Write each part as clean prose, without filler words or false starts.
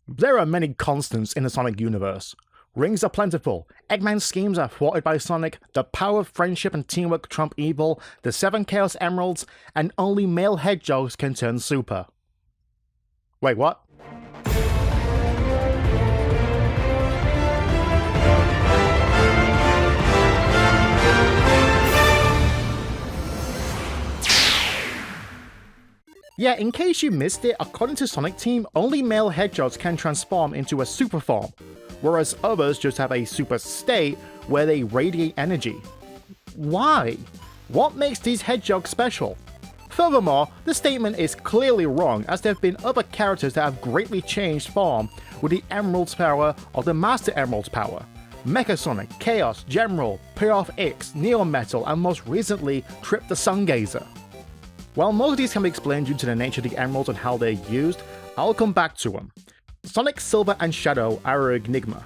There are many constants in the Sonic universe. Rings are plentiful, Eggman's schemes are thwarted by Sonic, the power of friendship and teamwork trump evil, the 7 Chaos Emeralds, and only male hedgehogs can turn super. Wait, what? Yeah, in case you missed it, according to Sonic Team, only male hedgehogs can transform into a super form, whereas others just have a super state where they radiate energy. Why? What makes these hedgehogs special? Furthermore, the statement is clearly wrong, as there have been other characters that have greatly changed form with the Emerald's power or the Master Emerald's power. Mecha Sonic, Chaos, General, Payoff X, Neo Metal, and most recently, Trip the Sungazer. While most of these can be explained due to the nature of the emeralds and how they're used, I'll come back to them. Sonic, Silver, and Shadow are an enigma.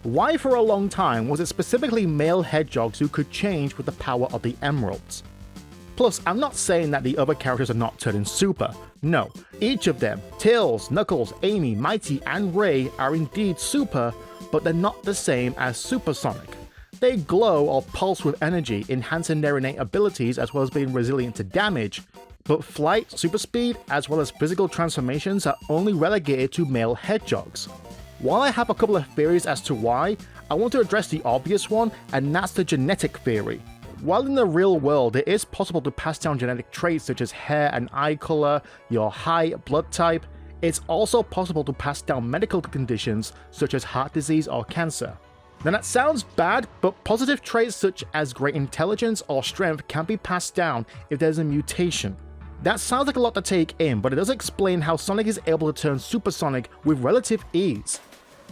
Why for a long time was it specifically male hedgehogs who could change with the power of the emeralds? Plus, I'm not saying that the other characters are not turning super. No, each of them, Tails, Knuckles, Amy, Mighty, and Ray are indeed super, but they're not the same as Super Sonic. They glow or pulse with energy, enhancing their innate abilities as well as being resilient to damage, but flight, super speed, as well as physical transformations are only relegated to male hedgehogs. While I have a couple of theories as to why, I want to address the obvious one, and that's the genetic theory. While in the real world it is possible to pass down genetic traits such as hair and eye color, your height, blood type, it's also possible to pass down medical conditions such as heart disease or cancer. Now that sounds bad, but positive traits such as great intelligence or strength can be passed down if there's a mutation. That sounds like a lot to take in, but it does explain how Sonic is able to turn supersonic with relative ease.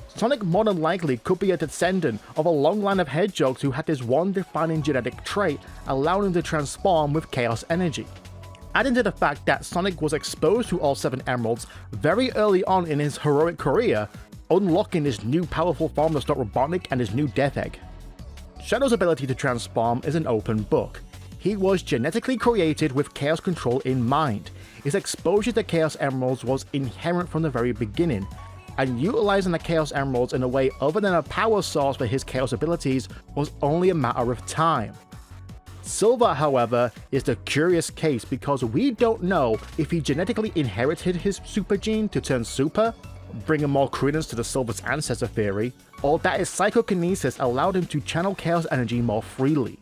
Sonic more than likely could be a descendant of a long line of hedgehogs who had this one defining genetic trait allowing him to transform with chaos energy. Adding to the fact that Sonic was exposed to all 7 emeralds very early on in his heroic career, unlocking his new powerful form to stop Robotnik and his new Death Egg. Shadow's ability to transform is an open book. He was genetically created with chaos control in mind. His exposure to Chaos Emeralds was inherent from the very beginning, and utilizing the Chaos Emeralds in a way other than a power source for his chaos abilities was only a matter of time. Silver, however, is the curious case because we don't know if he genetically inherited his super gene to turn super, bringing more credence to the Silver's ancestor theory, or that his psychokinesis allowed him to channel chaos energy more freely.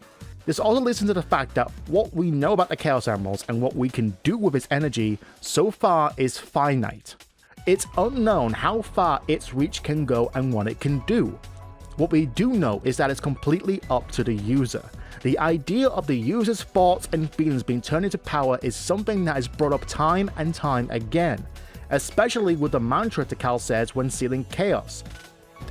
This also leads into the fact that what we know about the Chaos Emeralds and what we can do with its energy so far is finite. It's unknown how far its reach can go and what it can do. What we do know is that it's completely up to the user. The idea of the user's thoughts and feelings being turned into power is something that is brought up time and time again, especially with the mantra Takal says when sealing chaos.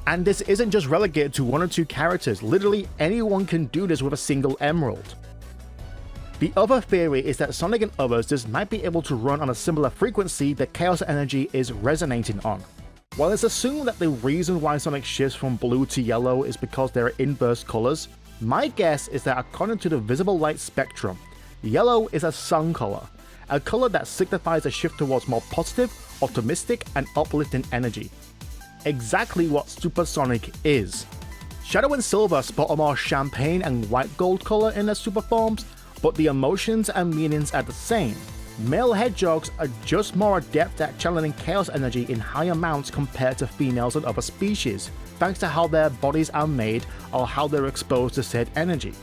And this isn't just relegated to 1 or 2 characters, literally anyone can do this with a single emerald. The other theory is that Sonic and others just might be able to run on a similar frequency that chaos energy is resonating on. While it's assumed that the reason why Sonic shifts from blue to yellow is because they're inverse colors, my guess is that according to the visible light spectrum, yellow is a sun color, a color that signifies a shift towards more positive, optimistic, and uplifting energy. Exactly what Super Sonic is. Shadow and Silver spot a more champagne and white gold color in their super forms, but the emotions and meanings are the same. Male hedgehogs are just more adept at channeling chaos energy in high amounts compared to females and other species, thanks to how their bodies are made or how they're exposed to said energy.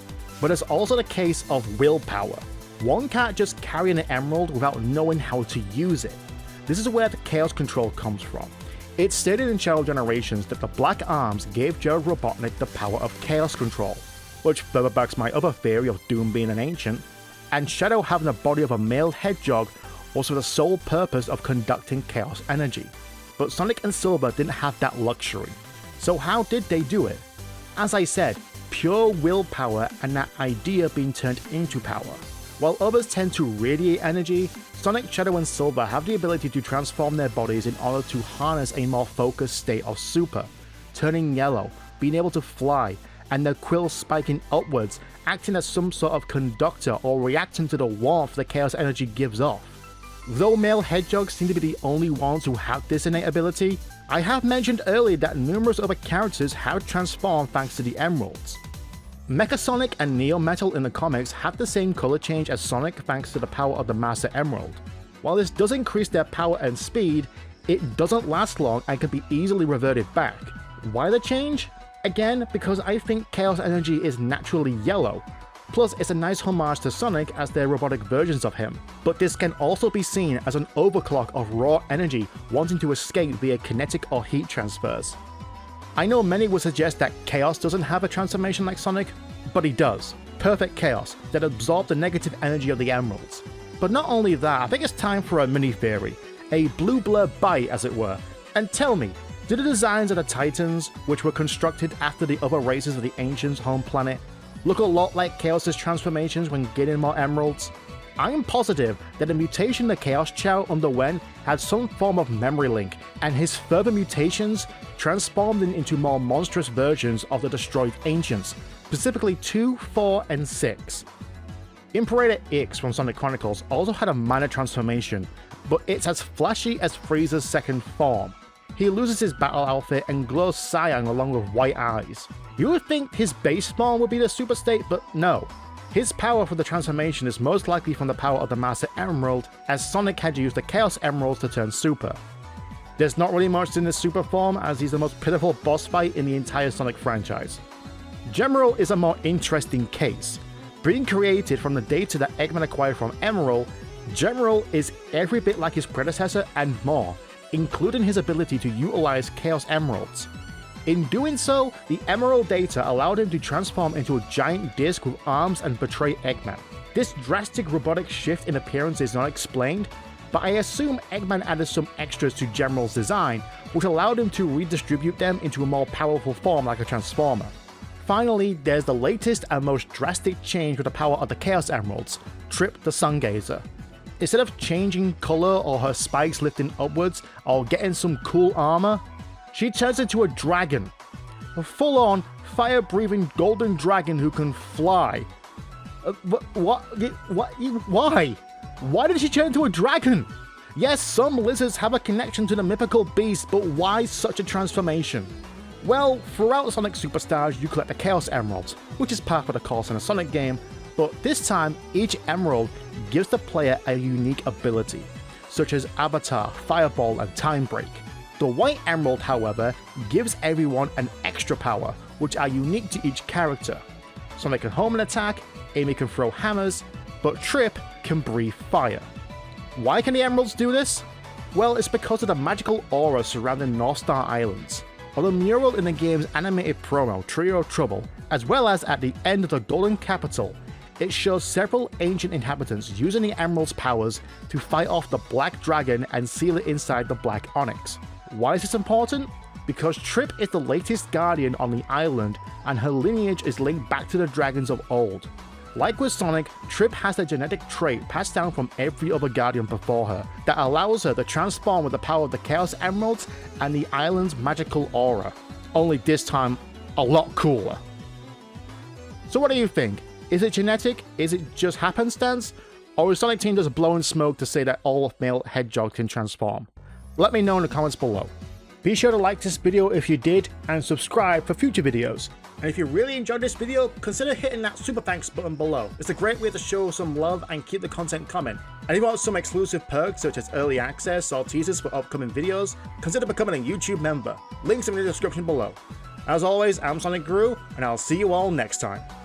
But it's also the case of willpower. One can't just carry an emerald without knowing how to use it. This is where the chaos control comes from. It's stated in Shadow Generations that the Black Arms gave Jared Robotnik the power of chaos control, which further backs my other theory of Doom being an ancient, and Shadow having the body of a male hedgehog was for the sole purpose of conducting chaos energy. But Sonic and Silver didn't have that luxury. So how did they do it? As I said, pure willpower and that idea being turned into power. While others tend to radiate energy, Sonic, Shadow, and Silver have the ability to transform their bodies in order to harness a more focused state of super, turning yellow, being able to fly, and their quills spiking upwards, acting as some sort of conductor or reacting to the warmth the chaos energy gives off. Though male hedgehogs seem to be the only ones who have this innate ability, I have mentioned earlier that numerous other characters have transformed thanks to the emeralds. Mecha Sonic and Neo Metal in the comics have the same color change as Sonic thanks to the power of the Master Emerald. While this does increase their power and speed, it doesn't last long and can be easily reverted back. Why the change? Again, because I think Chaos Energy is naturally yellow. Plus, it's a nice homage to Sonic as they're robotic versions of him. But this can also be seen as an overclock of raw energy wanting to escape via kinetic or heat transfers. I know many would suggest that Chaos doesn't have a transformation like Sonic, but he does. Perfect Chaos that absorbs the negative energy of the emeralds. But not only that, I think it's time for a mini theory, a blue blur bite as it were. And tell me, do the designs of the Titans, which were constructed after the other races of the Ancients' home planet, look a lot like Chaos' transformations when gaining more emeralds? I am positive that the mutation the Chaos Chow underwent had some form of memory link, and his further mutations transformed him into more monstrous versions of the destroyed Ancients, specifically 2, 4, and 6. Imperator X from Sonic Chronicles also had a minor transformation, but it's as flashy as Frieza's second form. He loses his battle outfit and glows cyan along with white eyes. You would think his base form would be the Super State, but no. His power for the transformation is most likely from the power of the Master Emerald, as Sonic had used the Chaos Emeralds to turn Super. There's not really much in this Super form, as he's the most pitiful boss fight in the entire Sonic franchise. Gemerald is a more interesting case. Being created from the data that Eggman acquired from Emerald, Gemerald is every bit like his predecessor and more, including his ability to utilize Chaos Emeralds. In doing so, the Emerald data allowed him to transform into a giant disc with arms and betray Eggman. This drastic robotic shift in appearance is not explained, but I assume Eggman added some extras to Gemerald's design, which allowed him to redistribute them into a more powerful form like a Transformer. Finally, there's the latest and most drastic change with the power of the Chaos Emeralds, Trip the Sungazer. Instead of changing color or her spikes lifting upwards or getting some cool armor, she turns into a dragon. A full-on, fire-breathing golden dragon who can fly. Why? Why did she turn into a dragon? Yes, some lizards have a connection to the mythical beast, but why such a transformation? Well, throughout Sonic Superstars, you collect the Chaos Emeralds, which is par for the course in a Sonic game, but this time, each emerald gives the player a unique ability, such as Avatar, Fireball, and Time Break. The White Emerald, however, gives everyone an extra power, which are unique to each character. Sonic can home an attack, Amy can throw hammers, but Trip can breathe fire. Why can the emeralds do this? Well, it's because of the magical aura surrounding North Star Islands. On the mural in the game's animated promo, Trio of Trouble, as well as at the end of the Golden Capital, it shows several ancient inhabitants using the emerald's powers to fight off the Black Dragon and seal it inside the Black Onyx. Why is this important? Because Trip is the latest guardian on the island, and her lineage is linked back to the dragons of old. Like with Sonic, Trip has a genetic trait passed down from every other guardian before her that allows her to transform with the power of the Chaos Emeralds and the island's magical aura. Only this time, a lot cooler. So what do you think? Is it genetic? Is it just happenstance? Or is Sonic Team just blowing smoke to say that all male Hedgehogs can transform? Let me know in the comments below. Be sure to like this video if you did, and subscribe for future videos. And if you really enjoyed this video, consider hitting that super thanks button below. It's a great way to show some love and keep the content coming. And if you want some exclusive perks such as early access or teasers for upcoming videos, consider becoming a YouTube member. Links in the description below. As always, I'm Sonicguru, and I'll see you all next time.